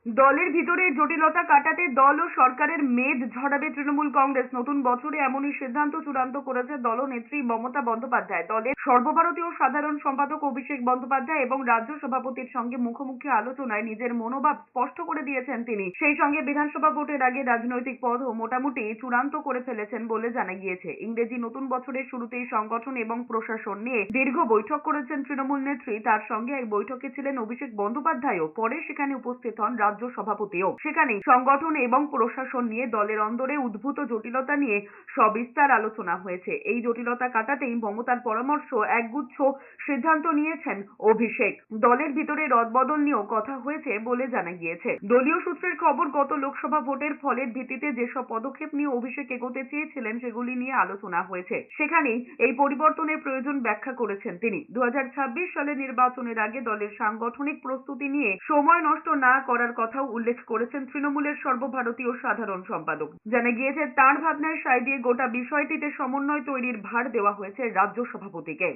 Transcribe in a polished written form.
দলের ভিতরে জটিলতা কাটাতে দল ও সরকারের মেদ ঝরাবে তৃণমূল কংগ্রেস। নতুন বছরে এমনই সিদ্ধান্ত চূড়ান্ত করেছে দলনেত্রী মমতা বন্দ্যোপাধ্যায়। দলের সর্বভারতীয় সাধারণ সম্পাদক অভিষেক বন্দ্যোপাধ্যায় এবং রাজ্য সভাপতির সঙ্গে মুখোমুখি আলোচনায় নিজের মনোভাব স্পষ্ট করে দিয়েছেন তিনি। সেই সঙ্গে বিধানসভা ভোটের আগে রাজনৈতিক পথও মোটামুটি চূড়ান্ত করে ফেলেছেন বলে জানা গিয়েছে। ইংরেজি নতুন বছরের শুরুতেই সংগঠন এবং প্রশাসন নিয়ে দীর্ঘ বৈঠক করেছেন তৃণমূল নেত্রী। তার সঙ্গে এক বৈঠকে ছিলেন অভিষেক বন্দ্যোপাধ্যায়ও। পরে সেখানে উপস্থিত হন রাজ্য সভাপতিও। সেখানে সংগঠন এবং প্রশাসন নিয়ে দলের অন্দরে উদ্ভূত জটিলতা নিয়ে সবিস্তার আলোচনা হয়েছে। এই জটিলতা কাটাতেই মমতার পরামর্শ একগুচ্ছ সিদ্ধান্ত নিয়েছেন অভিষেক। দলের ভিতরে রদবদল নিয়েও কথা হয়েছে বলে জানা গিয়েছে। দলীয় সূত্রের খবর, গত লোকসভা ভোটের ফলের ভিত্তিতে যেসব পদক্ষেপ নিয়ে অভিষেক এগোতে চেয়েছিলেন সেগুলি নিয়ে আলোচনা হয়েছে। সেখানেই এই পরিবর্তনের প্রয়োজন ব্যাখ্যা করেছেন তিনি। 2026 সালের নির্বাচনের আগে দলের সাংগঠনিক প্রস্তুতি নিয়ে সময় নষ্ট না করার কথাও উল্লেখ করেছেন তৃণমূলের সর্বভারতীয় সাধারণ সম্পাদক। জানা গিয়েছে, তাঁর ভাবনায় সায় দিয়ে গোটা বিষয়টিতে সমন্বয় তৈরির ভার দেওয়া হয়েছে রাজ্য সভাপতিকে।